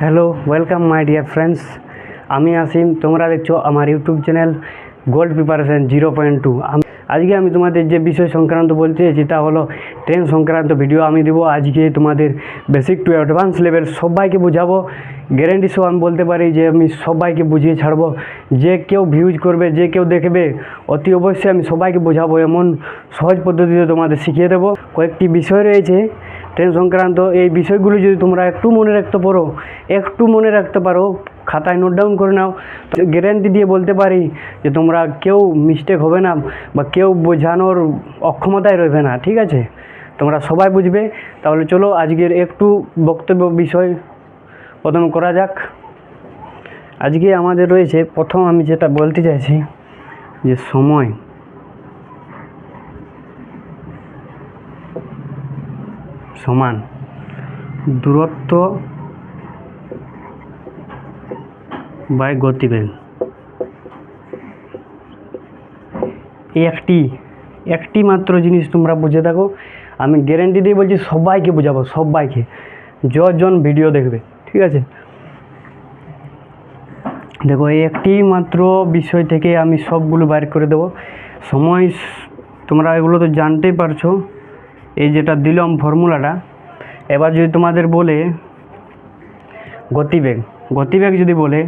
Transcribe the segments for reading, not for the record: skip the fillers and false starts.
Hello, welcome my dear friends. আমি আসিম, তোমরা দেখছো আমার ইউটিউব চ্যানেল গোল্ড প্রিপারেশন 0.2। আজকে আমি তোমাদের যে বিষয় সংক্রান্ত বলতে চাইছি তা হলো ট্রেন সংক্রান্ত ভিডিও আমি দেবো। আজকে তোমাদের বেসিক টু অ্যাডভান্স লেভেল সবাইকে বোঝাবো। গ্যারেন্টি সহ আমি বলতে পারি যে আমি সবাইকে বুঝিয়ে ছাড়বো। যে কেউ ভিউজ করবে, যে কেউ দেখবে, অতি অবশ্যই আমি সবাইকে বোঝাবো। এমন সহজ পদ্ধতিতে তোমাদের শিখিয়ে দেবো। কয়েকটি বিষয় রয়েছে ট্রেন সংক্রান্ত, এই বিষয়গুলি যদি তোমরা একটু মনে রাখতে পারো, খাতায় নোট ডাউন করে নাও, তো গ্যারেন্টি দিয়ে বলতে পারি যে তোমরা কেউ মিস্টেক হবে না বা কেউ বোঝানোর অক্ষমতায় রইবে না। ঠিক আছে, তোমরা সবাই বুঝবে। তাহলে চলো আজকের একটু বক্তব্য বিষয় প্রথম করা যাক। আজকে আমাদের রয়েছে প্রথম, আমি যেটা বলতে চাইছি যে সময় সমান দূরত্ব বাই গতিবেগ। এই একটি মাত্র জিনিস তোমরা বুঝে থাকো। আমি গ্যারেন্টি দিয়ে বলছি সবাইকে বোঝাবো, সবাইকে যজন ভিডিও দেখবে। ঠিক আছে, দেখো এই একটি মাত্র বিষয় থেকে আমি সবগুলো বাইর করে দেবো। সময়, তোমরা এগুলো তো জানতেই পারছো, এই যেটা দিলাম ফর্মুলাটা। এবার যদি তোমাদের বলে গতিবেগ যদি বলে,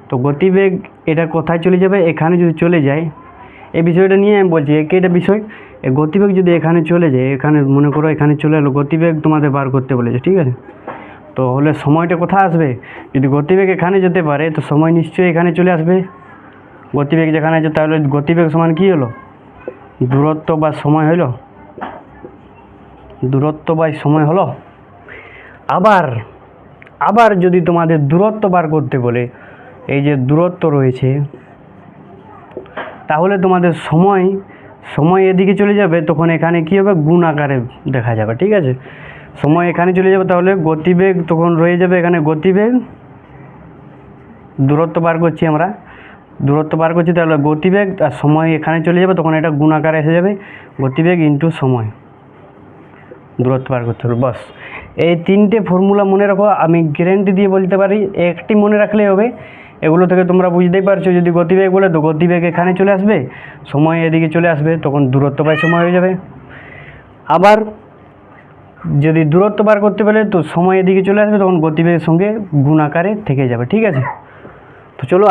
তো গতিবেগ এটা কোথায় চলে যাবে, এখানে যদি চলে যায়, এই বিষয়টা নিয়ে আমি বলছি। এটা বিষয়, গতিবেগ যদি এখানে চলে যায়, এখানে মনে করো এখানে চলে এলো, গতিবেগ তোমাদের বার করতে বলেছে। ঠিক আছে, তো হলে সময়টা কোথায় আসবে? যদি গতিবেগ এখানে যেতে পারে তো সময় নিশ্চয়ই এখানে চলে আসবে। গতিবেগ যেখানে আছে তাহলে গতিবেগ সমান কী হলো? দূরত্ব বা সময় হলো, দূরত্ব বাই সময় হলো। আবার যদি তোমাদের দূরত্ব বার করতে বলে, এই যে দূরত্ব রয়েছে, তাহলে তোমাদের সময় এদিকে চলে যাবে, তখন এখানে কী হবে? গুণ আকারে দেখা যাবে। ঠিক আছে, সময় এখানে চলে যাবে, তাহলে গতিবেগ তখন রয়ে যাবে এখানে। গতিবেগ, দূরত্ব বার করছি তাহলে গতিবেগ, আর সময় এখানে চলে যাবে, তখন এটা গুণ আকারে এসে যাবে, গতিবেগ ইন্টু সময়। দূরত্ব বার করতে হবে, বাস। এই তিনটে ফর্মুলা মনে রাখো। আমি গ্যারেন্টি দিয়ে বলতে পারি একটি মনে রাখলেই হবে। এগুলো থেকে তোমরা বুঝতেই পারছো, যদি গতিবেগ বলে তো গতিবেগ এখানে চলে আসবে, সময় এদিকে চলে আসবে, তখন দূরত্ব বাই সময় হয়ে যাবে। আবার যদি দূরত্ব বার করতে পারে তো সময় এদিকে চলে আসবে, তখন গতিবেগের সঙ্গে গুণ আকারে থেকে যাবে। ঠিক আছে, তো চলো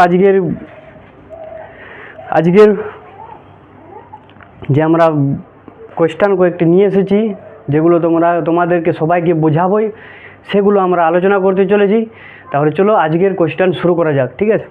আজকের যে আমরা কোয়েশ্চেন কয়েকটি নিয়ে এসেছি, যেগুলো তোমাদেরকে সবাইকে বোঝাবোই, সেগুলো আমরা আলোচনা করতে চলেছি। তাহলে চলো আজকের কোয়েশ্চেন শুরু করা যাক। ঠিক আছে,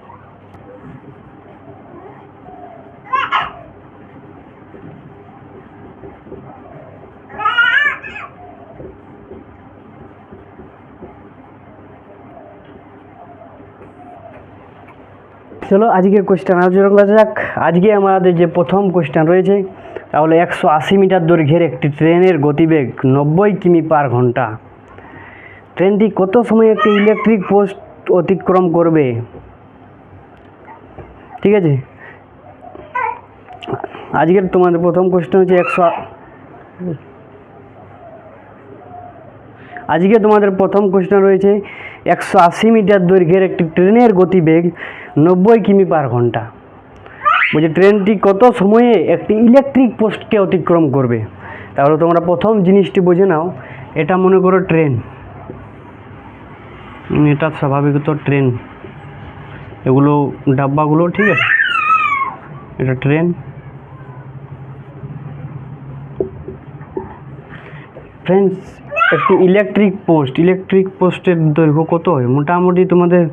চলো আজকের কোয়েশ্চেন আলোচনা করা যাক। আজকে আমাদের যে প্রথম কোয়েশ্চেন রয়েছে, তাহলে 180 মিটার দৈর্ঘ্যের একটি ট্রেনের গতিবেগ 90 কিমি পার ঘন্টা। ট্রেনটি কত সময়ে একটি ইলেকট্রিক পোস্ট অতিক্রম করবে? ঠিক আছে, আজকের তোমাদের প্রথম কোয়েশ্চেন হচ্ছে 180 মিটার দৈর্ঘ্যের একটি ট্রেনের গতিবেগ 90 কিমি পার ঘন্টা। বলছে ট্রেনটি কত সময়ে একটি ইলেকট্রিক পোস্টকে অতিক্রম করবে। তাহলে তোমরা প্রথম জিনিসটি বুঝে নাও, এটা মনে করো ট্রেন, এটা স্বাভাবিকত ট্রেন, এগুলো ডাব্বাগুলো। ঠিক আছে, এটা ট্রেন। ফ্রেন্ডস, একটি ইলেকট্রিক পোস্টের দৈর্ঘ্য কত হয়? মোটামুটি তোমাদের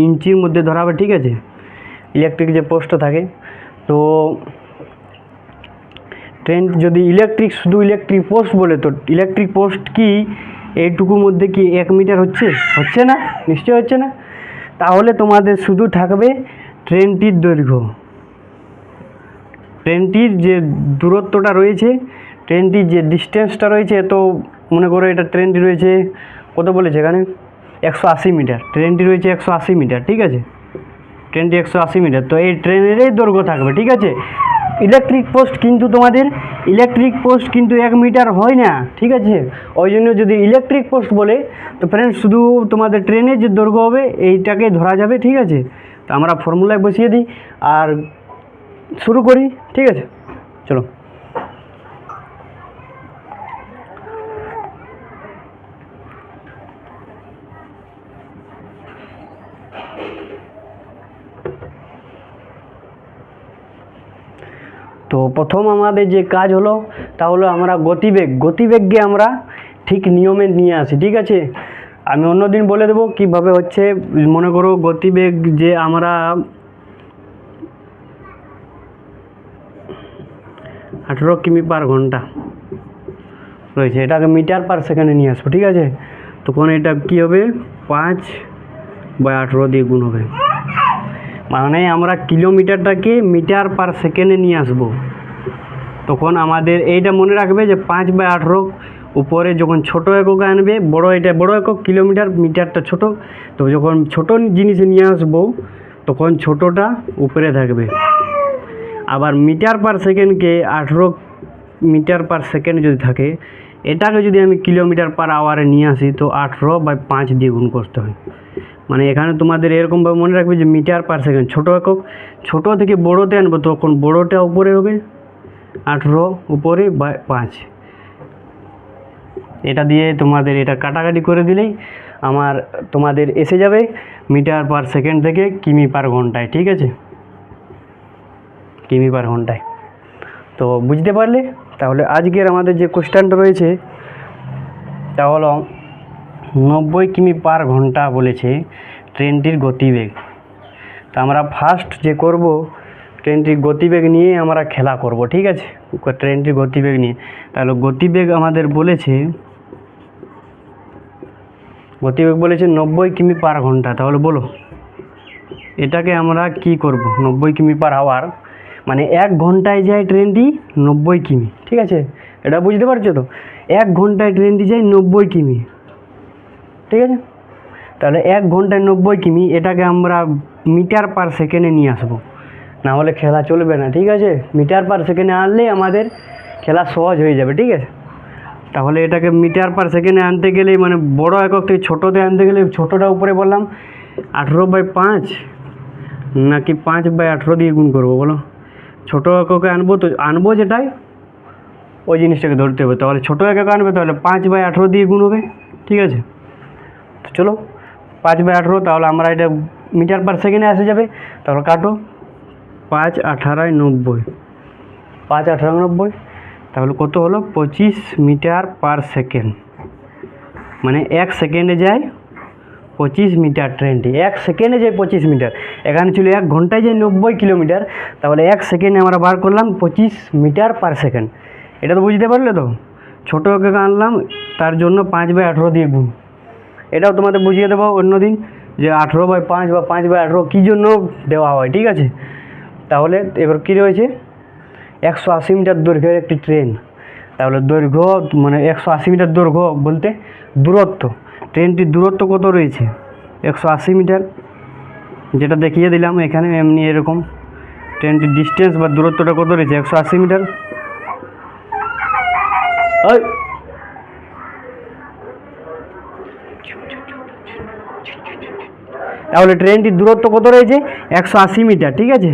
ইঞ্চির মধ্যে ধরাবে। ঠিক আছে, ইলেকট্রিক যে পোস্টটা থাকে, তো ট্রেন যদি শুধু ইলেকট্রিক পোস্ট বলে, তো ইলেকট্রিক পোস্ট কি এইটুকুর মধ্যে কি 1 মিটার হচ্ছে না? নিশ্চয় হচ্ছে না। তাহলে তোমাদের শুধু থাকবে ট্রেনটির দৈর্ঘ্য, ট্রেনটির যে দূরত্বটা রয়েছে, ট্রেনটির যে ডিস্টেন্সটা রয়েছে। তো মনে করো এটা ট্রেনটি রয়েছে কত বলেছে এখানে? 180 মিটার। ট্রেনটি রয়েছে 180 মিটার। ঠিক আছে, ট্রেনটি 180 মিটার, তো এই ট্রেনেরই দৈর্ঘ্য থাকবে। ঠিক আছে, ইলেকট্রিক পোস্ট কিন্তু তোমাদের ইলেকট্রিক পোস্ট কিন্তু 1 মিটার হয় না, ঠিক আছে। ওই জন্য যদি ইলেকট্রিক পোস্ট বলে তো ফ্রেন্ডস শুধু তোমাদের ট্রেনের যে দৈর্ঘ্য হবে এইটাকে ধরা যাবে, ঠিক আছে। তো আমরা ফর্মুলায় বসিয়ে দিই আর শুরু করি, ঠিক আছে, চলো। তো প্রথম আমাদের যে কাজ হলো তা হলো আমরা গতিবেগকে আমরা ঠিক নিয়মে নিয়ে আসি, ঠিক আছে। আমি অন্যদিন বলে দেবো কীভাবে হচ্ছে। মনে করো গতিবেগ যে আমরা 18 কিমি/ঘন্টা রয়েছে, এটাকে মিটার/সেকেন্ডে নিয়ে আসবো, ঠিক আছে। তখন এটা কী হবে, 5/18 দিয়ে গুণ হবে, মানে আমরা কিলোমিটারটাকে মিটার/সেকেন্ডে নিয়ে আসবো। তখন আমাদের এইটা মনে রাখবে যে 5/18 উপরে যখন ছোট এককে আনবে, এটা বড় একক কিলোমিটার, মিটারটা ছোট, তো যখন ছোট জিনিস নিয়ে আসবো তখন ছোটটা উপরে থাকবে। আবার মিটার/সেকেন্ডকে 18 মিটার/সেকেন্ড যদি থাকে, এটাকে যদি আমি কিলোমিটার/আওয়ারে নিয়ে আসি তো 18/5 দিয়ে গুণ করতে হয়। মানে এখানে তোমাদের এরকমভাবে মনে রাখবে যে মিটার/সেকেন্ড ছোট একক, ছোট থেকে বড়োতে আনবো তখন বড়োটা উপরে হবে 18 উপরে 5। এটা দিয়ে তোমাদের এটা কাটাকাটি করে দিলেই তোমাদের এসে যাবে মিটার/সেকেন্ড থেকে কিমি/ঘন্টায়, ঠিক আছে, কিমি/ঘন্টায়। তো বুঝতে পারলে? তাহলে আজকের আমাদের যে কোশ্চেনটা রয়েছে তা হলো 90 কিমি/ঘন্টা বলেছে ট্রেনটির গতিবেগ। তো আমরা ফার্স্ট যে করব ট্রেনটির গতিবেগ নিয়ে আমরা খেলা করব, ঠিক আছে, ট্রেনটির গতিবেগ নিয়ে। তাহলে গতিবেগ আমাদের বলেছে 90 কিমি/ঘন্টা। তাহলে বলো এটাকে আমরা কি করব, 90 কিমি/আওয়ার মানে 1 ঘন্টায় যায় ট্রেনটি 90 কিমি, ঠিক আছে। এটা বুঝতে পারছো তো, 1 ঘন্টায় ট্রেনটি যায় 90 কিমি, ঠিক আছে। তাহলে 1 ঘন্টায় 90 কিমি, এটাকে আমরা মিটার/সেকেন্ডে নিয়ে আসবো, না হলে খেলা চলবে না, ঠিক আছে। মিটার/সেকেন্ডে আনলেই আমাদের খেলা সহজ হয়ে যাবে, ঠিক আছে। তাহলে এটাকে মিটার/সেকেন্ডে আনতে গেলে মানে বড় একক থেকে ছোটোতে আনতে গেলে ছোটোটা উপরে বললাম 18/5 নাকি 5/18 দিয়ে গুণ করবো বলো। ছোটো এককে আনবো তো আনবো যেটাই ওই জিনিসটাকে ধরতে হবে। তাহলে ছোটো একক আনবে তাহলে 5/18 দিয়ে গুণ হবে, ঠিক আছে। তো চলো 5/18, তাহলে আমরা এটা মিটার/সেকেন্ডে আসে যাবে। তাহলে কাটো, 5×18=90, 5×18=90, তাহলে কত হলো 25 মিটার/সেকেন্ড। মানে 1 সেকেন্ডে যায় 25 মিটার ট্রেনটি, 1 সেকেন্ডে যায় 25 মিটার। এখানে ছিল 1 ঘন্টায় যায় 90 কিলোমিটার, তাহলে 1 সেকেন্ডে আমরা বার করলাম 25 মিটার/সেকেন্ড। এটা তো বুঝতে পারলে তো। ছোটো একক আনলাম তার জন্য 5/18 দিয়ে গুণ। এটাও তোমাদের বুঝিয়ে দেবো অন্যদিন যে 18/5 বা 5/18 কী জন্য দেওয়া হয়, ঠিক আছে। তাহলে এবার কী রয়েছে, 180 মিটার দৈর্ঘ্যের একটি ট্রেন। তাহলে দৈর্ঘ্য মানে 180 মিটার দৈর্ঘ্য বলতে দূরত্ব, ট্রেনটির দূরত্ব কত রয়েছে 180 মিটার, যেটা দেখিয়ে দিলাম এখানে এমনি এরকম। ট্রেনটির ডিস্টেন্স বা দূরত্বটা কত রয়েছে 180 মিটার। তাহলে ট্রেনটির দূরত্ব কত রয়েছে 180 মিটার, ঠিক আছে।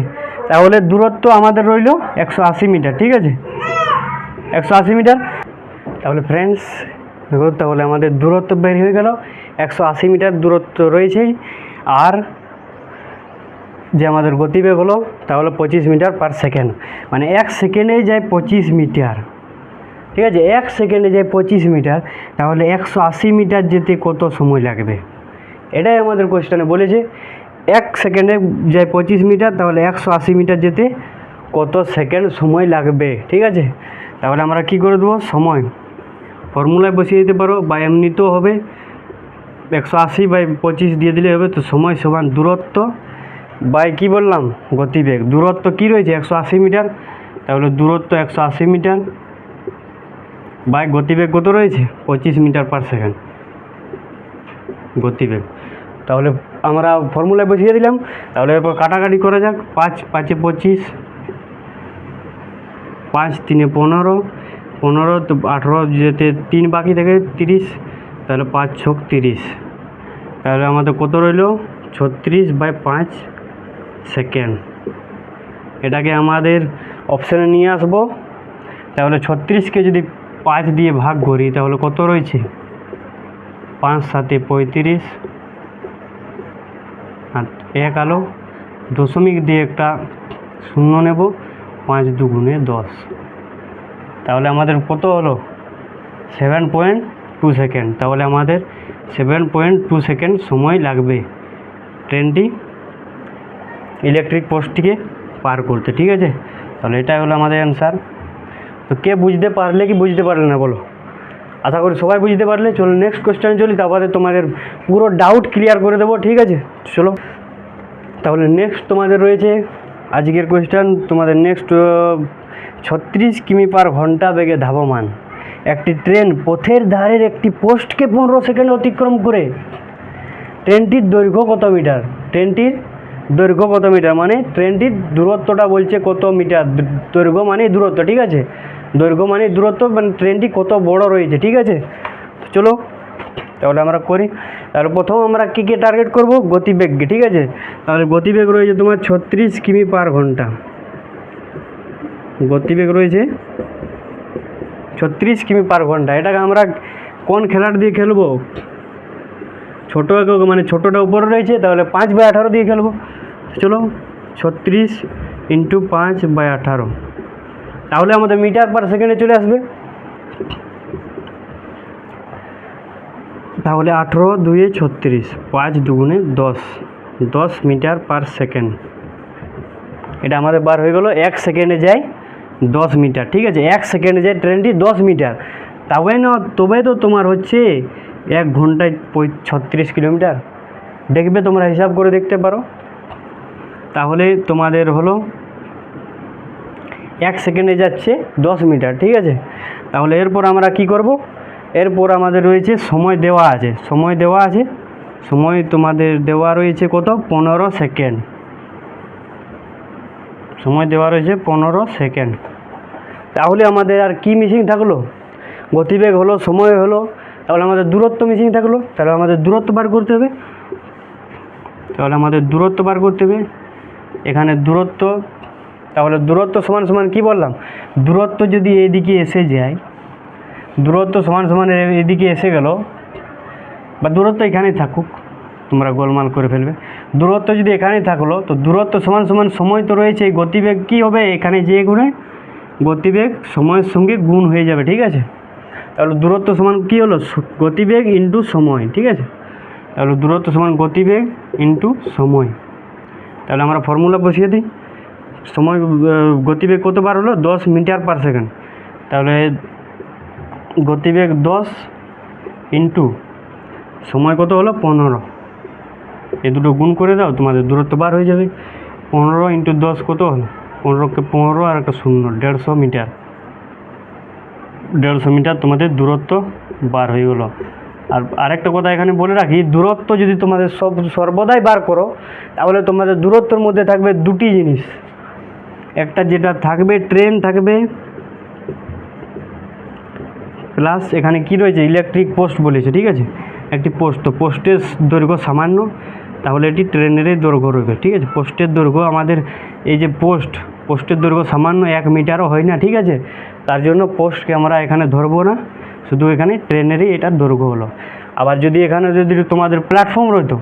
তাহলে দূরত্ব আমাদের রইল 180 মিটার, ঠিক আছে, 180 মিটার। তাহলে ফ্রেন্ডস দেখো, তাহলে আমাদের দূরত্ব বের হয়ে গেল 180 মিটার দূরত্ব রয়েছে। আর যে আমাদের গতিবেগ হলো তাহলে 25 মিটার/সেকেন্ড, মানে 1 সেকেন্ডে যায় 25 মিটার, ঠিক আছে। 1 সেকেন্ডে যায় 25 মিটার, তাহলে 180 মিটার যেতে কত সময় লাগবে, এটাই আমাদের কোশ্চেনে বলেছে। 1 সেকেন্ডে যায় 25 মিটার, তাহলে 180 মিটার যেতে কত সেকেন্ড সময় লাগবে, ঠিক আছে। তাহলে আমরা কি করে দেবো, সময় ফর্মুলায় বসিয়ে দিতে পারো বা এমনিতেও হবে, 180/25 দিয়ে দিলে হবে। তো সময় সমান দূরত্ব বাই কী বললাম গতিবেগ। দূরত্ব কী রয়েছে 180 মিটার, তাহলে দূরত্ব 180 মিটার বাই গতিবেগ কত রয়েছে 25 মিটার/সেকেন্ড গতিবেগ। তাহলে আমরা ফর্মুলায় বসিয়ে দিলাম। তাহলে এরপর কাটাকাটি করা যাক, 5×5=25, 5 3 15, 15 তো 18 যেতে 3 বাকি থাকে 30, তাহলে 5 6 30, তাহলে আমাদের কত রইল 36/5 সেকেন্ড। এটাকে আমাদের অপশানে নিয়ে আসবো। তাহলে 36কে যদি 5 দিয়ে ভাগ করি তাহলে কত রয়েছে 5 7 35, আর 1 আলো দশমিক দিয়ে একটা শূন্য নেব, 5 2 10, তাহলে আমাদের কত হলো 7.2 সেকেন্ড। তাহলে আমাদের 7.2 সেকেন্ড সময় লাগবে ট্রেনটি ইলেকট্রিক পোস্টটিকে পার করতে, ঠিক আছে। তাহলে এটাই হলো আমাদের অ্যান্সার। তো কে বুঝতে পারলে কি বুঝতে পারলে না বলো? আশা করি সবাই বুঝতে পারলে। চলো নেক্সট কোয়েশ্চেন চলি, তারপরে তোমাদের পুরো ডাউট ক্লিয়ার করে দেবো, ঠিক আছে। চলো তাহলে নেক্সট তোমাদের রয়েছে আজকের কোয়েশ্চেন। তোমাদের নেক্সট 36 কিমি/ঘন্টা বেগে ধাবমান একটি ট্রেন পথের ধারের একটি পোস্টকে 15 সেকেন্ড অতিক্রম করে ট্রেনটির দৈর্ঘ্য কত মিটার? ট্রেনটির দৈর্ঘ্য কত মিটার মানে ট্রেনটির দূরত্বটা বলছে কত মিটার। দৈর্ঘ্য মানে দূরত্ব, ঠিক আছে। দৈর্ঘ্য মানে দূরত্ব, মানে ট্রেনটি কত বড় রয়েছে, ঠিক আছে। চলো তাহলে আমরা করি। তাহলে প্রথম আমরা কী টার্গেট করব? গতিবেগকে, ঠিক আছে। তাহলে গতিবেগ রয়েছে তোমার 36 কিমি/ঘন্টা। গতিবেগ রয়েছে 36 কিমি/ঘন্টা। এটাকে আমরা কোন খেলাটা দিয়ে খেলবো? ছোটো একক, মানে ছোটোটা উপরে রয়েছে, তাহলে 5/18 দিয়ে খেলবো। চলো 36 × 5/18, তাহলে আমাদের মিটার/সেকেন্ডে চলে আসবে। তাহলে 18 2 36, 5 2 10, 10 মিটার/সেকেন্ড। এটা আমাদের বার হয়ে গেল। 1 সেকেন্ডে যায় 10 মিটার, ঠিক আছে। 1 সেকেন্ডে যায় ট্রেনটি 10 মিটার। তবে তো তোমার হচ্ছে 1 ঘন্টায় 36 কিলোমিটার। দেখবে তোমরা হিসাব করে দেখতে পারো। তাহলে তোমাদের হলো 1 সেকেন্ডে যাচ্ছে 10 মিটার, ঠিক আছে। তাহলে এরপর আমরা কি করব? এরপর আমাদের রয়েছে সময় দেওয়া আছে। সময় তোমাদের দেওয়া রয়েছে কত? 15 সেকেন্ড। সময় দেওয়া রয়েছে 15 সেকেন্ড। তাহলে আমাদের আর কি মিসিং থাকলো? গতিবেগ হলো, সময় হলো, তাহলে আমাদের দূরত্ব মিসিং থাকলো। তাহলে আমাদের দূরত্ব বার করতে হবে। এখানে দূরত্ব, তাহলে দূরত্ব সমান সমান কী বললাম? দূরত্ব যদি এদিকে এসে যায়, দূরত্ব সমান সমান এদিকে এসে গেল, বা দূরত্ব এখানেই থাকুক, তোমরা গোলমাল করে ফেলবে। দূরত্ব যদি এখানেই থাকলো, তো দূরত্ব সমান সমান সময় তো রয়েছে। গতিবেগ কী হবে? এখানে যে গুণে গতিবেগ সময়ের সঙ্গে গুণ হয়ে যাবে, ঠিক আছে। তাহলে দূরত্ব সমান কী হলো? গতিবেগ ইন্টু সময়, ঠিক আছে। তাহলে দূরত্ব সমান গতিবেগ ইন্টু সময়। তাহলে আমরা ফর্মুলা বসিয়ে দিই। সময় গতিবেগ কতবার হলো? 10 মিটার/সেকেন্ড। তাহলে গতিবেগ 10 ইন্টু সময় কত হলো? 15। এই দুটো গুণ করে দাও, তোমাদের দূরত্ব বার হয়ে যাবে। 15 × 10 কত হলো? 15কে 15 আর একটা 0, 150 মিটার। 150 মিটার তোমাদের দূরত্ব বার হয়ে গেলো। আর আরেকটা কথা এখানে বলে রাখি, দূরত্ব যদি তোমাদের সর্বদাই বার করো, তাহলে তোমাদের দূরত্বের মধ্যে থাকবে দুটি জিনিস। একটা যেটা থাকবে ট্রেন থাকবে, প্লাস এখানে কি রয়েছে? ইলেকট্রিক পোস্ট বলেছে, ঠিক আছে। একটি পোস্ট, তো পোস্টের দৈর্ঘ্য সামান্য, তাহলে এটি ট্রেনেরই দৈর্ঘ্য রয়েছে, ঠিক আছে। পোস্টের দৈর্ঘ্য আমাদের এই যে পোস্টের দৈর্ঘ্য সামান্য 1 মিটারও হয় না, ঠিক আছে। তার জন্য পোস্টকে আমরা এখানে ধরবো না, শুধু এখানে ট্রেনেরই এটার দৈর্ঘ্য হলো। আবার যদি এখানে যদি তোমাদের প্ল্যাটফর্ম রইতো,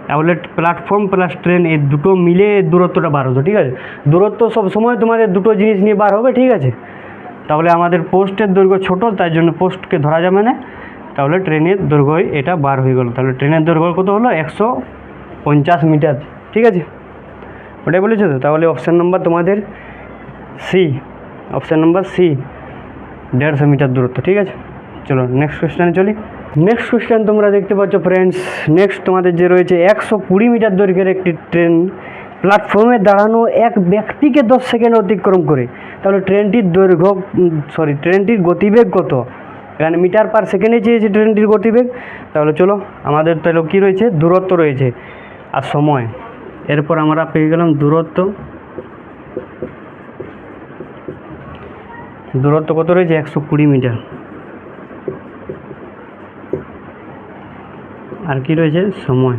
তাহলে প্ল্যাটফর্ম প্লাস ট্রেন এই দুটো মিলে দূরত্বটা বার হতো, ঠিক আছে। দূরত্ব সব সময় তোমাদের দুটো জিনিস নিয়ে বার হবে, ঠিক আছে। তাহলে আমাদের পোস্টের দৈর্ঘ্য ছোট, তাই জন্য পোস্টকে ধরা যাবে না। তাহলে ট্রেনের দৈর্ঘ্য এটা বার হয়ে গেল। তাহলে ট্রেনের দৈর্ঘ্য কত হলো? 150 মিটার, ঠিক আছে। ওটাই বলেছো তো। তাহলে অপশান নাম্বার তোমাদের C, option number C, 150 metre দূরত্ব, ঠিক আছে। চলো নেক্সট কোয়েশ্চেনে চলি। নেক্সট কোয়েশ্চেন তোমরা দেখতে পাচ্ছ ফ্রেন্ডস। নেক্সট তোমাদের যে রয়েছে 120 মিটার দৈর্ঘ্যের একটি ট্রেন প্ল্যাটফর্মে দাঁড়ানো এক ব্যক্তিকে 10 সেকেন্ড অতিক্রম করে, তাহলে ট্রেনটির গতিবেগ কত? এখানে মিটার/সেকেন্ডে চেয়েছে ট্রেনটির গতিবেগ। তাহলে চলো আমাদের তাহলে কী রয়েছে? দূরত্ব রয়েছে আর সময়। এরপর আমরা পেয়ে গেলাম দূরত্ব দূরত্ব কত রয়েছে 120 মিটার। আর কি রয়েছে সময়,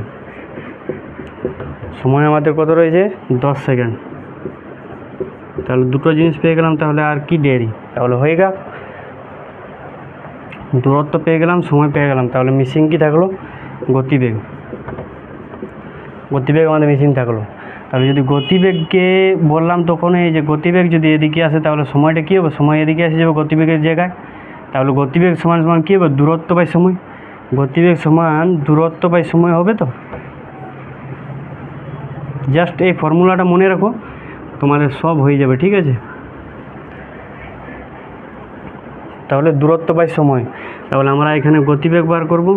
সময় আমাদের কত রয়েছে 10 সেকেন্ড। তাহলে দুটো জিনিস পেয়ে গেলাম, তাহলে আর কি দেরি, তাহলে হয়ে গেল। দূরত্ব পেয়ে গেলাম, সময় পেয়ে গেলাম, তাহলে মিসিং কি থাকলো গতিবেগ। গতিবেগ আমাদের মিসিং থাকলো। তাহলে যদি গতিবেগকে বললাম তখন এই যে গতিবেগ যদি এদিকে আসে তাহলে সময়টা কী হবে, সময় এদিকে এসে যাবে গতিবেগের জায়গায়। তাহলে গতিবেগ সমান সমান কী হবে দূরত্ব বাই সময়। গতিবেগ সমান দূরত্ব বাই সময় হবে। তো জাস্ট এই ফর্মুলাটা মনে রাখো, তোমাদের সব হয়ে যাবে, ঠিক আছে। তাহলে দূরত্ব বাই সময়, তাহলে আমরা এখানে গতিবেগ বার করব।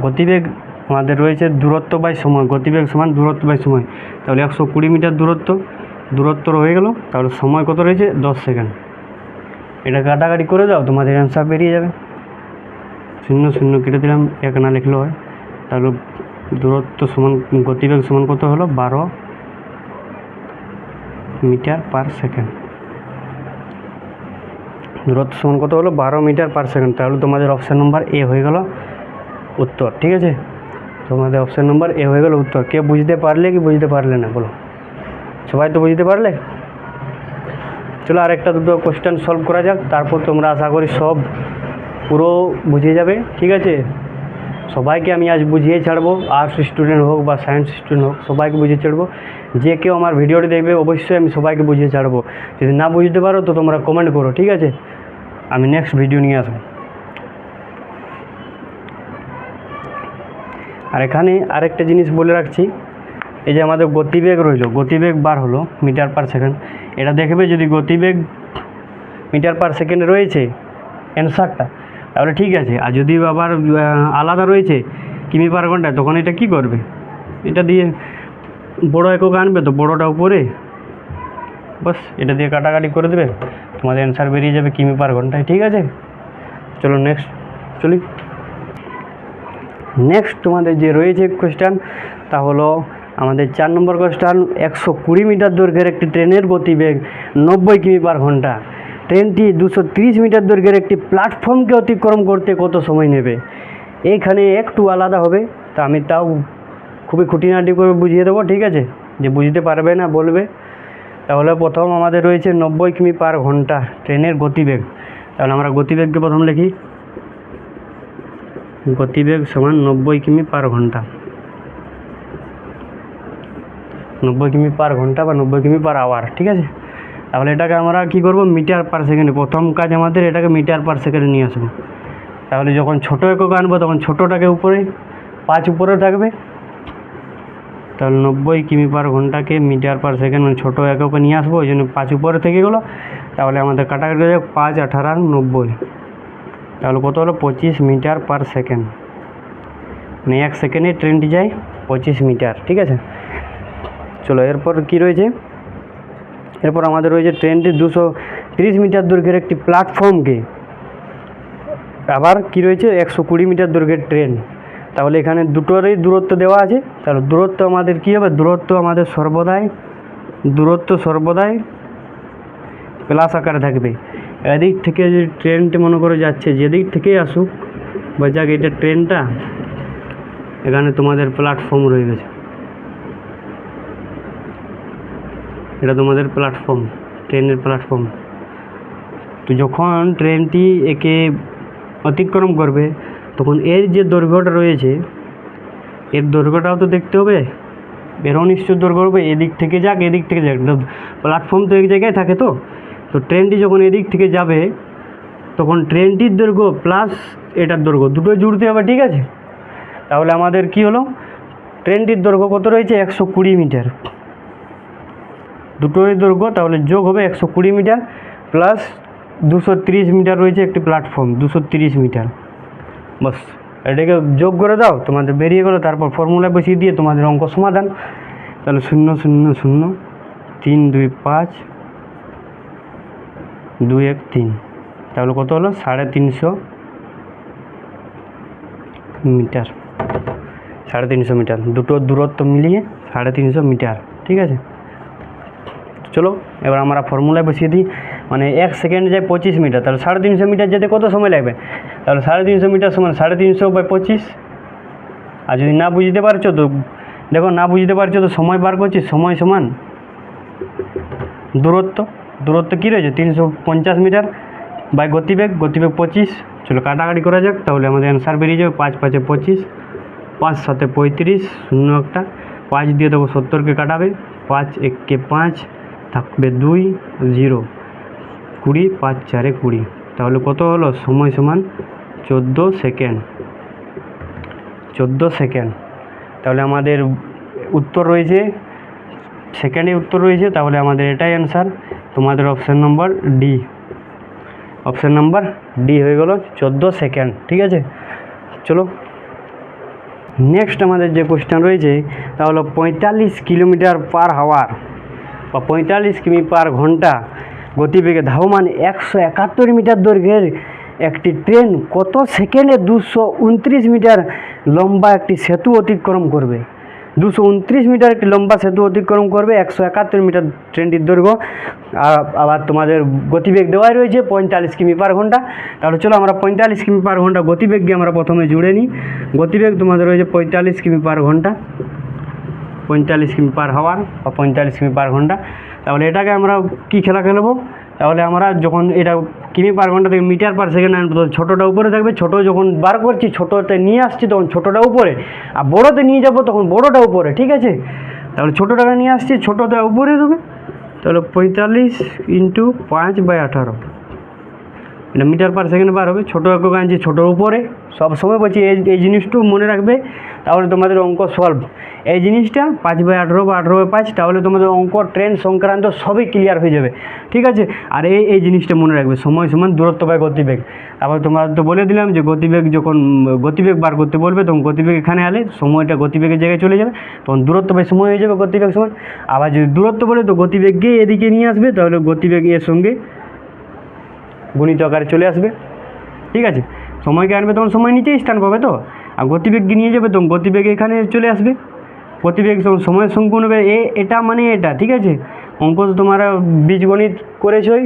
গতিবেগ আমাদের রয়েছে দূরত্ব বাই সময়, গতিবেগ সমান দূরত্ব বাই সময়। তাহলে 120 মিটার দূরত্ব হয়ে গেল। তাহলে সময় কত রয়েছে 10 সেকেন্ড। এটা কাটাকাটি করে দাও, তোমাদের অ্যান্সার বেরিয়ে যাবে। 0 0 কেটে দিলাম, 1 না লিখলেও হয়। তাহলে দূরত্ব সমান গতিবেগ সমান কত হলো 12 মিটার পার সেকেন্ড। দূরত্ব সমান কত হলো 12 মিটার পার সেকেন্ড। তাহলে তোমাদের অপশান নম্বর এ হয়ে গেল উত্তর, ঠিক আছে। তোমাদের অপশান নম্বর এ হয়ে গেল উত্তর। কে বুঝতে পারলে কি বুঝতে পারলে না বলো? সবাই তো বুঝতে পারলে। চলো আর একটা দুটো কোশ্চেন সলভ করা যাক, তারপর তোমরা আশা করি সব পুরো বুঝে যাবে, ঠিক আছে। সবাইকে আমি আজ বুঝিয়ে ছাড়বো, আর্টস স্টুডেন্ট হোক বা সায়েন্স স্টুডেন্ট হোক, সবাইকে বুঝিয়ে ছাড়বো। যে কেউ আমার ভিডিওটি দেখবে অবশ্যই আমি সবাইকে বুঝিয়ে ছাড়বো। যদি না বুঝতে পারো তো তোমরা কমেন্ট করো, ঠিক আছে। আমি নেক্সট ভিডিও নিয়ে আসবো। আর এখানে আরেকটা জিনিস বলে রাখছি, এই যে আমাদের গতিবেগ রইল, গতিবেগ বার হলো মিটার পার সেকেন্ড। এটা দেখবে যদি গতিবেগ মিটার পার সেকেন্ডে রয়েছে অ্যান্সারটা, তাহলে ঠিক আছে। আর যদি আবার আলাদা রয়েছে কিমি পার ঘন্টায়, তখন এটা কি করবে, এটা দিয়ে বড় একক আনবে, তো বড়োটা উপরে বাস এটা দিয়ে কাটাকাটি করে দেবে, তোমাদের অ্যান্সার বেরিয়ে যাবে কিমি পার ঘন্টায়, ঠিক আছে। চলো নেক্সট চলি। নেক্সট তোমাদের যে রয়েছে কোয়েশ্চেন, তা হলো আমাদের 4 নম্বর কোয়েশ্চেন। 120 মিটার দৈর্ঘ্যের একটি ট্রেনের গতিবেগ 90 কিমি পার ঘন্টা। ট্রেনটি 230 মিটার দৈর্ঘ্যের একটি প্ল্যাটফর্মকে অতিক্রম করতে কত সময় নেবে? এইখানে একটু আলাদা হবে, তা আমি তাও খুবই খুঁটিনাটি করে বুঝিয়ে দেবো, ঠিক আছে। যে বুঝতে পারবে না বলবে। তাহলে প্রথম আমাদের রয়েছে 90 কিমি পার ঘন্টা ট্রেনের গতিবেগ। তাহলে আমরা গতিবেগকে প্রথম লিখি, গতিবেগ সমান 90 কিমি পার ঘন্টা। 90 কিমি পার ঘন্টা বা 90 কিমি পার আওয়ার, ঠিক আছে। তাহলে এটাকে আমরা কি করব মিটার পার সেকেন্ডে, প্রথম কাজ আমাদের এটাকে মিটার পার সেকেন্ডে নিয়ে আসবো। তাহলে যখন ছোটো একক আনবো তখন ছোটোটাকে উপরে 5 উপরে থাকবে। তাহলে 90 কিমি পার ঘন্টাকে মিটার পার সেকেন্ড মানে ছোটো এককে নিয়ে আসবো, ওই জন্য 5 উপরে থেকে গেলো। তাহলে আমাদের কাটাকাটি হয়ে যাবে 5 18 90। তাহলে কত হলো 25 মিটার পার সেকেন্ড। মানে 1 সেকেন্ডে ট্রেনটি যায় 25 মিটার, ঠিক আছে। চলো এরপর কি রয়েছে, এরপর আমাদের রয়েছে ট্রেনটি 230 মিটার দৈর্ঘ্যের একটি প্ল্যাটফর্মকে, আবার কি রয়েছে 120 মিটার দৈর্ঘ্যের ট্রেন। তাহলে এখানে দুটোরই দূরত্ব দেওয়া আছে। তাহলে দূরত্ব আমাদের কী হবে, দূরত্ব আমাদের সর্বদাই প্লাস আকারে থাকবে। এদিক থেকে যে ট্রেনটি মনে করে যাচ্ছে, যেদিক থেকেই আসুক বা যাক, এটা ট্রেনটা এখানে তোমাদের প্ল্যাটফর্ম রয়ে গেছে, এটা তোমাদের প্ল্যাটফর্ম, ট্রেনের প্ল্যাটফর্ম। তো যখন ট্রেনটি একে অতিক্রম করবে তখন এর যে দৈর্ঘ্যটা রয়েছে, এর দৈর্ঘ্যটাও তো দেখতে হবে, এরও নিশ্চয় দৈর্ঘ্য হবে, এদিক থেকে যাক এদিক থেকে যাক, প্ল্যাটফর্ম তো এক জায়গায় থাকে। তো ট্রেনটি যখন এদিক থেকে যাবে তখন ট্রেনটির দৈর্ঘ্য প্লাস এটার দৈর্ঘ্য দুটোই জুড়তে হবে, ঠিক আছে। তাহলে আমাদের কি হলো, ট্রেনটির দৈর্ঘ্য কত রয়েছে 120 মিটার, দুটোই দৈর্ঘ্য, তাহলে যোগ হবে 120 মিটার প্লাস 230 মিটার রয়েছে একটি প্ল্যাটফর্ম, 230 মিটার। বাস এটাকে যোগ করে দাও, তোমাদের বেরিয়ে গেলো। তারপর ফর্মুলা বসিয়ে দিয়ে তোমাদের অঙ্ক সমাধান। তাহলে 0 0 0 3 2 5 2 1 3, তাহলে কত হলো 350 মিটার, 350 মিটার, দুটো দূরত্ব মিলিয়ে 350 মিটার, ঠিক আছে। চলো এবার আমরা ফর্মুলায় বসিয়ে দিই, মানে 1 সেকেন্ড যায় 25 মিটার, তাহলে 350 মিটার যেতে কত সময় লাগবে? তাহলে 350 মিটার সমান 350/25। আর যদি না বুঝতে পারছো তো দেখো, না বুঝতে পারছো তো সময় বার করছি, সময় সমান দূরত্ব, দূরত্ব কী রয়েছে 350 মিটার বাই গতিবেগ, গতিবেগ 25। চলো কাটাকাটি করা যাক, তাহলে আমাদের অ্যান্সার বেরিয়ে যাবে 5 × 5 = 25, 5 × 7 = 35, 0 একটা 5 দিয়ে দেবো, 70কে কাটাবে, 5 × 1 = 5, থাকবে 2, 0, 20, 5 × 4 = 20। তাহলে কত হলো? সময় সমান 14 সেকেন্ড, 14 সেকেন্ড। তাহলে আমাদের উত্তর রয়েছে, সেকেন্ডে উত্তর রয়েছে, তাহলে আমাদের এটাই অ্যান্সার, তোমাদের option number D, option number D হয়ে গেল 14 সেকেন্ড। ঠিক আছে, চলো নেক্সট আমাদের যে কোশ্চেন রয়েছে তা হলো 45 কিমি/আওয়ার বা 45 কিমি/ঘন্টা গতিবেগে ধাবমান 171 মিটার দৈর্ঘ্যের একটি ট্রেন কত সেকেন্ডে 229 মিটার লম্বা একটি সেতু অতিক্রম করবে? 229 মিটার একটি লম্বা সেতু অতিক্রম করবে, 171 মিটার ট্রেনটির দৈর্ঘ্য, আবার তোমাদের গতিবেগ দেওয়াই রয়েছে 45 কিমি/ঘন্টা। তাহলে চলো আমরা 45 কিমি/ঘন্টা গতিবেগকে আমরা প্রথমে জুড়ে নিই। গতিবেগ তোমাদের রয়েছে 45 কিমি/ঘন্টা, 45 কিমি/আওয়ার বা 45 কিমি/ঘন্টা। তাহলে এটাকে আমরা কি খেলা খেলবো? তাহলে আমরা যখন এটা কিমি/ঘন্টা থেকে মিটার/সেকেন্ড আনবো, তো ছোটোটা উপরে থাকবে, ছোটো যখন বার করছি ছোটোতে নিয়ে আসছি তখন ছোটোটা উপরে, আর বড়োতে নিয়ে যাব তখন বড়োটা উপরে। ঠিক আছে, তাহলে ছোটোটাকে নিয়ে আসছি, ছোটোটা উপরে দেবে, তাহলে 45 × 5/18, এটা মিটার/সেকেন্ড বার হবে। ছোটো একক আনছি ছোটোর উপরে, সবসময় বলছি এই জিনিসটু মনে রাখবে, তাহলে তোমাদের অঙ্ক সলভ। এই জিনিসটা 5/18 বা 18/5, তাহলে তোমাদের অঙ্ক ট্রেন সংক্রান্ত সবই ক্লিয়ার হয়ে যাবে। ঠিক আছে, আর এই জিনিসটা মনে রাখবে, সময় সমান দূরত্ব বাই গতিবেগ। তারপর তোমরা তো বলে দিলাম যে গতিবেগ, যখন গতিবেগ বার করতে বলবে তখন গতিবেগ এখানে আলে সময়টা গতিবেগের জায়গায় চলে যাবে, তখন দূরত্ব বাই সময় হয়ে যাবে গতিবেগ সমান। আবার যদি দূরত্ব বলে তো গতিবেগকে এদিকে নিয়ে আসবে, তাহলে গতিবেগ এর সঙ্গে গণিত আকারে চলে আসবে। ঠিক আছে, সময়কে আনবে তখন সময় নিচেই স্থান পাবে, তো আর গতিবেগকে নিয়ে যাবে তখন গতিবেগ এখানে চলে আসবে, গতিবেগ সময়ের সঙ্গে গুণবে এটা মানে এটা। ঠিক আছে, অঙ্ক তোমরা বীজগণিত করেছই,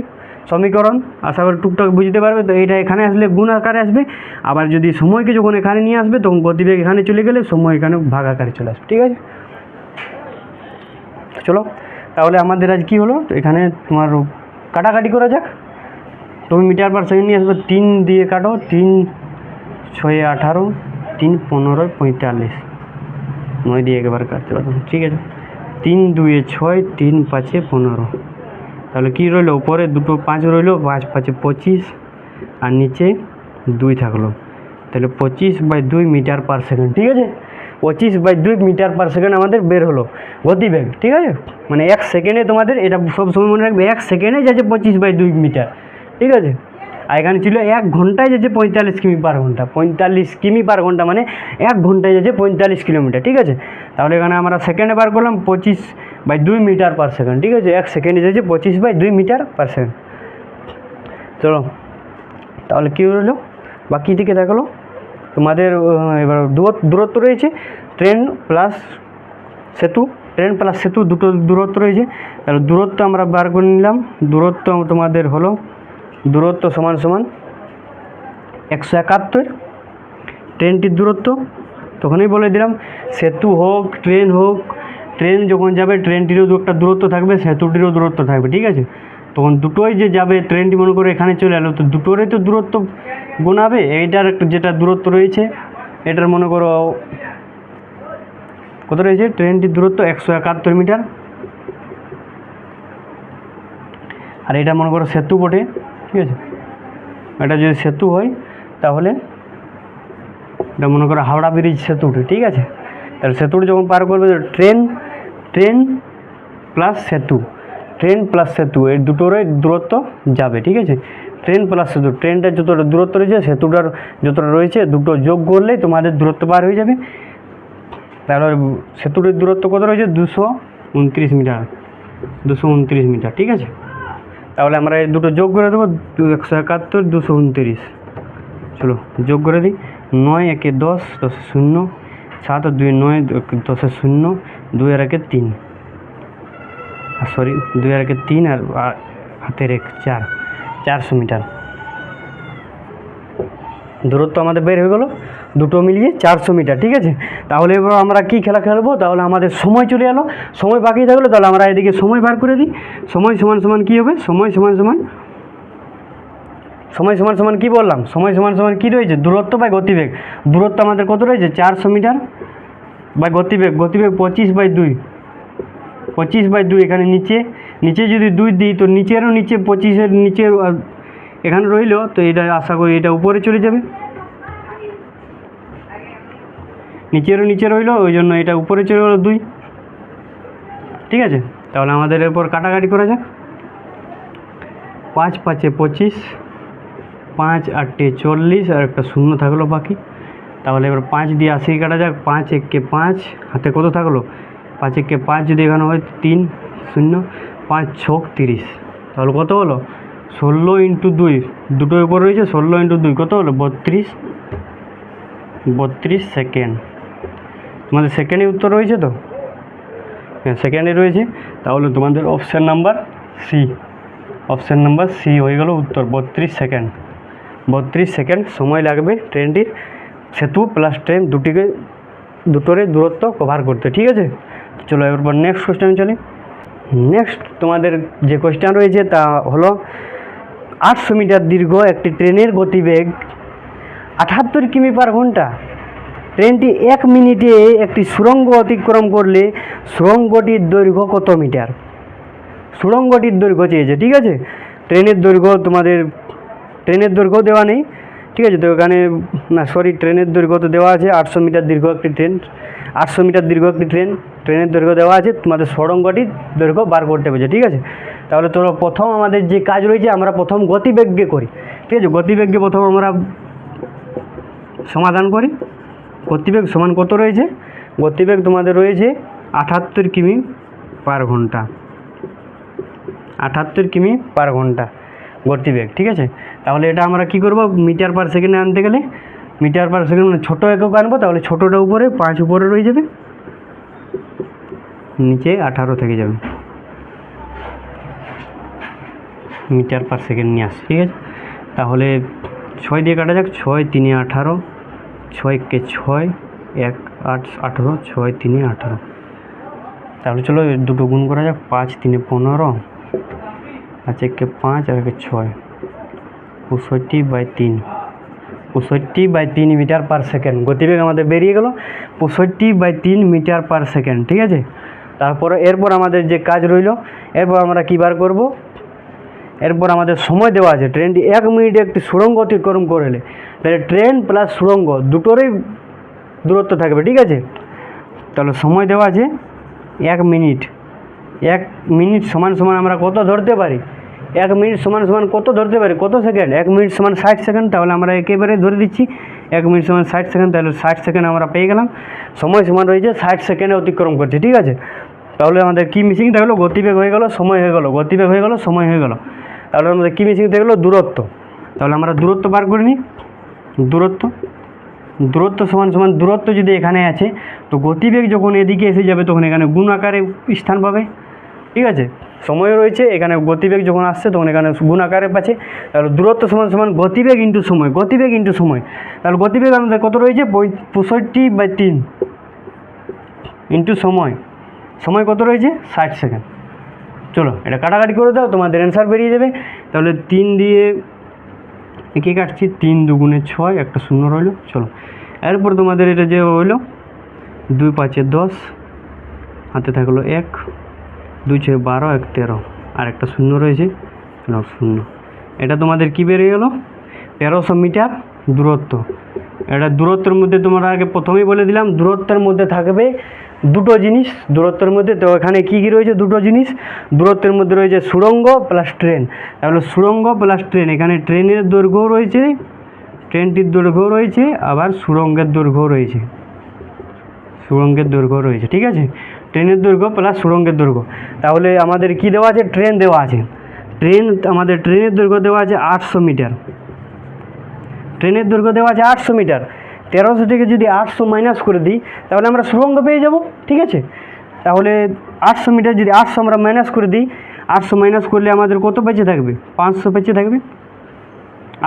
সমীকরণ আশা করি টুকটাক বুঝতে পারবে। তো এটা এখানে আসলে গুণ আকারে আসবে, আবার যদি সময়কে যখন এখানে নিয়ে আসবে তখন গতিবেগ এখানে চলে গেলে সময় এখানে ভাগ আকারে চলে আসবে। ঠিক আছে, চলো তাহলে আমাদের আজ কী হলো, তো এখানে তোমার কাটাকাটি করা যাক। তুমি মিটার/সেকেন্ড নিয়ে আসবে, 3 দিয়ে কাটো, 3 × 6 = 18, 3 × 15 = 45, 9 দিয়ে একবার কাটতে পারবো। ঠিক আছে, 3 × 2 = 6, 3 × 5 = 15। তাহলে কী রইলো, উপরে দুটো 5 রইলো, 5 × 5 = 25, আর নিচে 2 থাকলো, তাহলে 25/2 মিটার/সেকেন্ড। ঠিক আছে, 25/2 মিটার/সেকেন্ড আমাদের বের হলো গতিবেগ। ঠিক আছে, মানে 1 সেকেন্ডে তোমাদের এটা সব সময় মনে রাখবে, 1 সেকেন্ডে যাচ্ছে 25/2 মিটার। ঠিক আছে, আর এখানে ছিল 1 ঘন্টায় যাচ্ছে 45 কিমি/ঘন্টা, 45 কিমি/ঘন্টা মানে 1 ঘন্টায় যাচ্ছে 45 কিলোমিটার। ঠিক আছে, তাহলে এখানে আমরা সেকেন্ডে বার করলাম 25/2 মিটার/সেকেন্ড। ঠিক আছে, 1 সেকেন্ডে যাচ্ছে 25/2 মিটার/সেকেন্ড। চলো তাহলে কী হলো, বাকি দিকে দেখালো তোমাদের এবার দূরত্ব রয়েছে, ট্রেন প্লাস সেতু, ট্রেন প্লাস সেতু দুটো দূরত্ব রয়েছে। তাহলে দূরত্ব আমরা বার করে নিলাম, দূরত্ব তোমাদের হলো, দূরত্ব সমান 171, ট্রেনটির দূরত্ব তখনই বলে দিলাম, সেতু হোক ট্রেন হোক, ট্রেন যখন যাবে ট্রেনটিরও একটা দূরত্ব থাকবে, সেতুটিরও দূরত্ব থাকবে। ঠিক আছে, তখন দুটোই যে যাবে, ট্রেনটি মনে করে এখানে চলে এলো, তো দুটোরই তো দূরত্ব গোনাবে। এইটার একটু যেটা দূরত্ব রয়েছে, এটার মনে করো কত রয়েছে, ট্রেনটির দূরত্ব 171 মিটার, আর এটা মনে করো সেতু বটে। ঠিক আছে, এটা যদি সেতু হয় তাহলে এটা মনে করো হাওড়া ব্রিজ সেতুটি। ঠিক আছে, তাহলে সেতুটি যখন পার করবে, ট্রেন প্লাস সেতু, ট্রেন প্লাস সেতু এই দুটোরই দূরত্ব যাবে। ঠিক আছে, ট্রেন প্লাস সেতু, ট্রেনটার যতটা দূরত্ব রয়েছে সেতুটার যতটা রয়েছে, দুটো যোগ করলেই তোমাদের দূরত্ব পার হয়ে যাবে। তাহলে সেতুটির দূরত্ব কত রয়েছে, 229 মিটার, 229 মিটার। ঠিক আছে, তাহলে আমরা এই দুটো যোগ করে দেবো, 171, 229। চলো যোগ করে দিই, 9 × 1 = 10, 10 × 0, 7 × 2 = 9, 10 × 0, 2 × 1 = 3, সরি 2 আর 3 আর হাতের 1 4, 400 মিটার দূরত্ব আমাদের বের হয়ে গেল, দুটো মিলিয়ে 400 মিটার। ঠিক আছে, তাহলে এবার আমরা কি খেলা খেলবো, তাহলে আমাদের সময় চলে এলো, সময় বাকি থাকলো, তাহলে আমরা এদিকে সময় বার করে দিই। সময় সমান সমান কী হবে, সময় সমান সমান কী বললাম, সময় সমান সমান কী রয়েছে, দূরত্ব বাই গতিবেগ। দূরত্ব আমাদের কত রয়েছে 400 মিটার, বাই গতিবেগ 25/2, 25/2। এখানে নিচে যদি 2 দিই তো নিচেরও নিচে 25-এর নিচে এখানে রইল, তো এটা আশা করি এটা উপরে চলে যাবে, নিচেরও নিচে রইল, ওই জন্য এটা উপরে চলে গেলো 2। ঠিক আছে, তাহলে আমাদের এরপর কাটাকাটি করা যাক। 5 5 25, 5 8 40, আর একটা শূন্য থাকলো বাকি। তাহলে এবার 5 দিয়ে 80 কাটা যাক। 5 1 5, হাতে কত থাকলো, 5 1 5 যদি এখানে হয় 3 0, 5 6 30, তাহলে কত হলো 16 × 2, দুটোর উপর রয়েছে 16 × 2 কত হলো 32 সেকেন্ড। তোমাদের সেকেন্ডে উত্তর রয়েছে তো, হ্যাঁ সেকেন্ডে রয়েছে। তাহলে তোমাদের অপশান নাম্বার সি হয়ে গেল উত্তর, 32 সেকেন্ড। 32 সেকেন্ড সময় লাগবে ট্রেনটির সেতু প্লাস ট্রেন দুটোরে দূরত্ব কভার করতে। ঠিক আছে, চলো এরপর নেক্সট কোয়েশ্চেন চলি। নেক্সট তোমাদের যে কোয়েশ্চেন রয়েছে তা হলো 800 মিটার দীর্ঘ একটি ট্রেনের গতিবেগ 78 কিমি/ঘন্টা। ট্রেনটি 1 মিনিটে একটি সুড়ঙ্গ অতিক্রম করলে সুড়ঙ্গটির দৈর্ঘ্য কত মিটার? সুড়ঙ্গটির দৈর্ঘ্য চেয়েছে। ঠিক আছে, ট্রেনের দৈর্ঘ্য দেওয়া নেই। ঠিক আছে, তো এখানে ট্রেনের দৈর্ঘ্য তো দেওয়া আছে 800 মিটার দীর্ঘ একটি ট্রেন, 800 মিটার দীর্ঘ একটি ট্রেনের দৈর্ঘ্য দেওয়া আছে, তোমাদের সুড়ঙ্গটির দৈর্ঘ্য বার করতে হবে। ঠিক আছে, তাহলে তোমরা প্রথম আমাদের যে কাজ রয়েছে আমরা প্রথম গতিবেগকে করি। ঠিক আছে, গতিবেগকে প্রথম আমরা সমাধান করি। গতিবেগ সমান কত রয়েছে, গতিবেগ তোমাদের রয়েছে 78 কিমি/ঘন্টা, 78 কিমি/ঘন্টা গতিবেগ। ঠিক আছে, তাহলে এটা আমরা কি করব, মিটার/সেকেন্ডে আনতে গেলে মিটার/সেকেন্ড মানে ছোটো একক আনবো, তাহলে ছোটোটা উপরে 5 উপরে রয়ে যাবে, নিচে 18 থেকে যাবে, মিটার/সেকেন্ড নিয়ে আসে। ঠিক আছে, তাহলে 6 দিয়ে কাটা যাক। 6 3 18, 6 1 6, 1 8 18, 6 3 18। তাহলে চলো দুটো গুণ করা যাক। 5 3 15, 5 1 5 আর 1 6, 65/3, 65/3 মিটার/সেকেন্ড গতিবেগ আমাদের বেরিয়ে গেল, 65/3 মিটার/সেকেন্ড। ঠিক আছে, এরপর আমাদের যে কাজ রইল, এরপর আমরা কী বার করব, এরপর আমাদের সময় দেওয়া আছে। ট্রেনটি 1 মিনিটে একটি সুড়ঙ্গ অতিক্রম করলে, তাহলে ট্রেন প্লাস সুড়ঙ্গ দুটোরই দূরত্ব থাকবে। ঠিক আছে, তাহলে সময় দেওয়া আছে 1 মিনিট। 1 মিনিট সমান সমান আমরা কত ধরতে পারি, 1 মিনিট সমান সমান কত ধরতে পারি, কত সেকেন্ড, 1 মিনিট সমান 60 সেকেন্ড। তাহলে আমরা একেবারে ধরে দিচ্ছি 1 মিনিট সমান 60 সেকেন্ড, তাহলে 60 সেকেন্ড আমরা পেয়ে গেলাম। সময় সমান রয়েছে 60 সেকেন্ডে অতিক্রম করছে। ঠিক আছে, তাহলে আমাদের কী মিসিং থাকলো, গতিবেগ হয়ে গেল, সময় হয়ে গেল, গতিবেগ হয়ে গেল, সময় হয়ে গেল। তাহলে আমাদের কী মিসিং থাকলো, দূরত্ব। তাহলে আমরা দূরত্ব বার করে নিই। দূরত্ব সমান সমান দূরত্ব যদি এখানে আছে, তো গতিবেগ যখন এদিকে এসে যাবে তখন এখানে গুণ আকারে স্থান পাবে। ঠিক আছে, সময় রয়েছে এখানে, গতিবেগ যখন আসছে তখন এখানে গুণ আকারে পাচ্ছে। তাহলে দূরত্ব সমান সমান গতিবেগ ইন্টু সময়, গতিবেগ ইন্টু সময়। তাহলে গতিবেগ আমাদের কত রয়েছে, 65/3 ইন্টু সময় কত রয়েছে 60 সেকেন্ড। চলো এটা কাটাকাটি করে দাও, তোমাদের অ্যান্সার বেরিয়ে যাবে। তাহলে 3 দিয়ে একে কাটছি, 3 2 6, একটা শূন্য রইল। চলো এরপর তোমাদের এটা যে হইলো 2 5 10, হাতে থাকলো 1, 2 6 12, 1 13, আর একটা শূন্য রয়েছে, শূন্য। এটা তোমাদের কী বেরিয়ে গেলো, 1300 মিটার দূরত্ব। এটা দূরত্বের মধ্যে তোমরা আগে প্রথমেই বলে দিলাম, দূরত্বের মধ্যে থাকবে দুটো জিনিস। দূরত্বের মধ্যে তো এখানে কী কী রয়েছে, দুটো জিনিস দূরত্বের মধ্যে রয়েছে, সুড়ঙ্গ প্লাস ট্রেন। তাহলে সুড়ঙ্গ প্লাস ট্রেন, এখানে ট্রেনের দৈর্ঘ্য রয়েছে, ট্রেনটির দৈর্ঘ্য রয়েছে, আবার সুড়ঙ্গের দৈর্ঘ্য রয়েছে। ঠিক আছে, ট্রেনের দৈর্ঘ্য প্লাস সুড়ঙ্গের দৈর্ঘ্য। তাহলে আমাদের কি দেওয়া আছে, ট্রেন দেওয়া আছে। আমাদের ট্রেনের দৈর্ঘ্য দেওয়া আছে 800 মিটার। ট্রেনের দৈর্ঘ্য দেওয়া আছে 800 মিটার। 1300 থেকে যদি 800 মাইনাস করে দিই তাহলে আমরা সুড়ঙ্গ পেয়ে যাব। ঠিক আছে, তাহলে 800 মিটার যদি 800 আমরা মাইনাস করে দিই, 800 মাইনাস করলে আমাদের কত বেঁচে থাকবে? 500 বেঁচে থাকবে।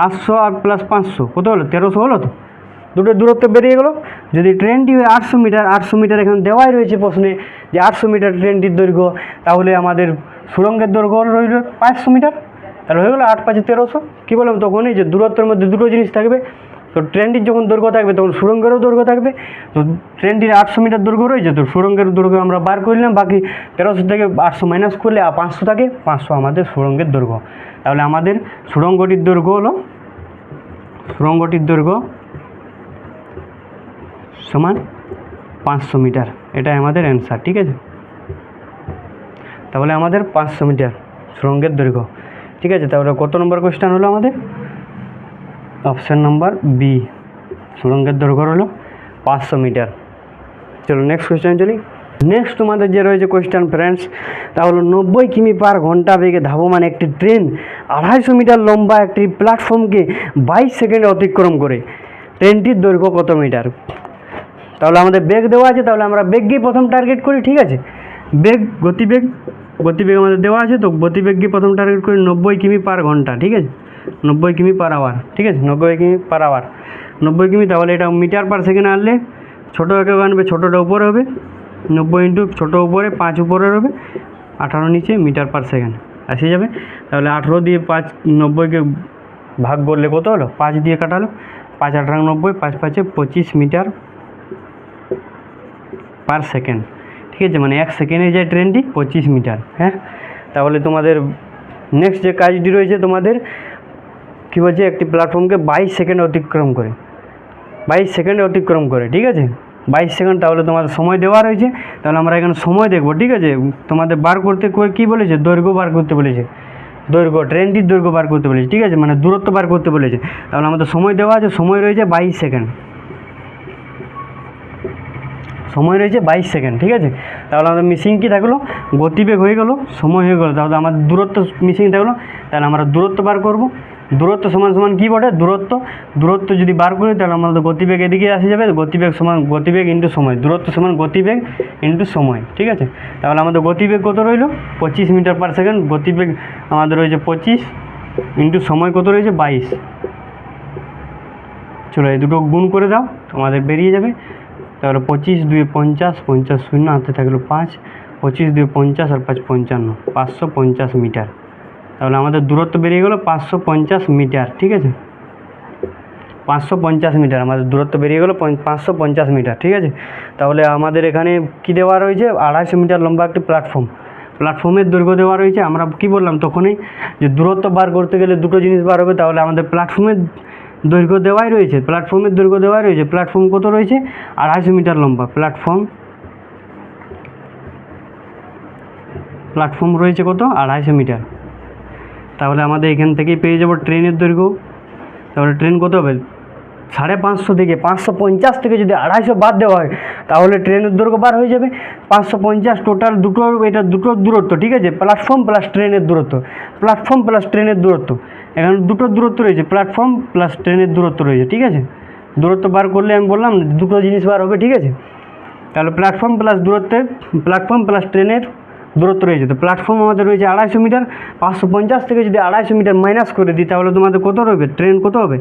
800 আর প্লাস 500 কত হলো? 1300 হলো তো। দুটো দূরত্ব বেরিয়ে গেলো। যদি ট্রেনটি হয় 800 মিটার, 800 মিটার এখানে দেওয়াই রয়েছে প্রশ্নে যে 800 মিটার ট্রেনটির দৈর্ঘ্য, তাহলে আমাদের সুড়ঙ্গের দৈর্ঘ্য রইল 500 মিটার। তাহলে হয়ে গেলো 8 5 1300। কী বললাম তখনই যে দূরত্বের মধ্যে দুটো জিনিস থাকবে। তো ট্রেনটির যখন দৈর্ঘ্য থাকবে তখন সুড়ঙ্গেরও দৈর্ঘ্য থাকবে। তো ট্রেনটির 800 মিটার দৈর্ঘ্য রয়েছে, তো সুড়ঙ্গের দৈর্ঘ্য আমরা বার করলাম, বাকি 1300 থেকে 800 মাইনাস করলে 500 থাকে, 500 আমাদের সুড়ঙ্গের দৈর্ঘ্য। তাহলে আমাদের সুড়ঙ্গটির দৈর্ঘ্য হলো, সুড়ঙ্গটির দৈর্ঘ্য সমান 500 মিটার। এটাই আমাদের অ্যান্সার, ঠিক আছে। তাহলে আমাদের 500 মিটার সুড়ঙ্গের দৈর্ঘ্য, ঠিক আছে। তাহলে কত নম্বর কোয়েশ্চেন হলো আমাদের? অপশান নাম্বার বি, সুড়ঙ্গের দৈর্ঘ্য হলো 500 মিটার। চলো নেক্সট কোয়েশ্চেন চলি। নেক্সট তোমাদের যে রয়েছে কোয়েশ্চেন ফ্রেন্ডস, তা হলো 90 কিমি পার ঘন্টা বেগে ধাবমান একটি ট্রেন 250 মিটার লম্বা একটি প্ল্যাটফর্মকে 22 সেকেন্ডে অতিক্রম করে। ট্রেনটির দৈর্ঘ্য কত মিটার? তাহলে আমাদের বেগ দেওয়া আছে, তাহলে আমরা বেগকেই প্রথম টার্গেট করি, ঠিক আছে। বেগ, গতিবেগ আমাদের দেওয়া আছে, তো গতিবেগকে প্রথম টার্গেট করি 90 কিমি পার ঘন্টা, ঠিক আছে। 90 কিমি পার আওয়ার, ঠিক আছে। 90 কিমি পার আওয়ার, 90 কিমি। তাহলে এটা মিটার পার সেকেন্ড আনলে ছোটো একক আনবে, ছোটোটা উপরে হবে 90 ইন্টু ছোটো উপরে 5 উপরে হবে 18 নিচে মিটার পার সেকেন্ড আসে যাবে। তাহলে 18 দিয়ে 5 90কে ভাগ করলে কত হলো? 5 দিয়ে কাটালো, 5 18 90, 5 5 25 মিটার পার সেকেন্ড, ঠিক আছে। মানে 1 সেকেন্ডে যায় ট্রেনটি 25 মিটার। হ্যাঁ, তাহলে তোমাদের নেক্সট যে কাজটি রয়েছে তোমাদের কী বলছে, একটি প্ল্যাটফর্মকে 22 সেকেন্ডে অতিক্রম করে, 22 সেকেন্ডে অতিক্রম করে, ঠিক আছে। 22 সেকেন্ড। তাহলে তোমাদের সময় দেওয়া রয়েছে, তাহলে আমরা এখানে সময় দেখবো, ঠিক আছে। তোমাদের বার করতে কী বলেছে? দৈর্ঘ্য বার করতে বলেছে, দৈর্ঘ্য, ট্রেনটির দৈর্ঘ্য বার করতে বলেছে, ঠিক আছে। মানে দূরত্ব বার করতে বলেছে। তাহলে আমাদের সময় দেওয়া আছে, সময় রয়েছে 22 সেকেন্ড, সময় রয়েছে 22 সেকেন্ড, ঠিক আছে। তাহলে আমাদের মিসিং কী থাকলো? গতিবেগ হয়ে গেলো, সময় হয়ে গেলো, তাহলে আমাদের দূরত্ব মিসিং থাকলো। তাহলে আমরা দূরত্ব বার করব। দূরত্ব সমান সমান কী বটে? দূরত্ব যদি বার করি তাহলে আমাদের গতিবেগ এদিকে আসে যাবে। গতিবেগ সমান গতিবেগ ইন্টু সময়, দূরত্ব সমান গতিবেগ ইন্টু সময়, ঠিক আছে। তাহলে আমাদের গতিবেগ কত রইল? 25 মিটার পার সেকেন্ড। গতিবেগ আমাদের রয়েছে 25 ইন্টু সময় কত রয়েছে? 22। চলো এই দুটো গুণ করে দাও, তোমাদের বেরিয়ে যাবে। তাহলে 25 2 50, 50 শূন্য হাতে থাকলো 5, 25 2 50 আর 5 55, 550 মিটার। তাহলে আমাদের দূরত্ব বেরিয়ে গেলো 550 মিটার, ঠিক আছে। 550 মিটার আমাদের দূরত্ব বেরিয়ে গেলো 550 মিটার, ঠিক আছে। তাহলে আমাদের এখানে কী দেওয়া রয়েছে? 250 মিটার লম্বা একটি প্ল্যাটফর্মের দৈর্ঘ্য দেওয়া রয়েছে। আমরা কী বললাম তখনই যে দূরত্ব বার করতে গেলে দুটো জিনিস বার হবে, তাহলে আমাদের প্ল্যাটফর্মের দৈর্ঘ্য দেওয়াই রয়েছে, প্ল্যাটফর্মের দৈর্ঘ্য দেওয়াই রয়েছে। প্ল্যাটফর্ম কত রয়েছে? 250 মিটার লম্বা প্ল্যাটফর্ম রয়েছে কত? 250 মিটার। তাহলে আমাদের এখান থেকেই পেয়ে যাব ট্রেনের দৈর্ঘ্য। তাহলে ট্রেন কত হবে? 550 থেকে 550 থেকে যদি 250 বাদ দেওয়া হয় তাহলে ট্রেনের দৈর্ঘ্য বার হয়ে যাবে 550। টোটাল দুটো, এটা দুটো দূরত্ব, ঠিক আছে। প্ল্যাটফর্ম প্লাস ট্রেনের দূরত্ব, প্ল্যাটফর্ম প্লাস ট্রেনের দূরত্ব, এখানে দুটো দূরত্ব রয়েছে, প্ল্যাটফর্ম প্লাস ট্রেনের দূরত্ব রয়েছে, ঠিক আছে। দূরত্ব বার করলে আমি বললাম দুটো জিনিস বার হবে, ঠিক আছে। তাহলে প্ল্যাটফর্ম প্লাস ট্রেনের দূরত্ব রয়েছে। তো প্ল্যাটফর্ম আমাদের রয়েছে 250 মিটার। 550 থেকে যদি 250 মিটার মাইনাস করে দিই তাহলে তোমাদের কত রয়েছে? ট্রেন কত হবে?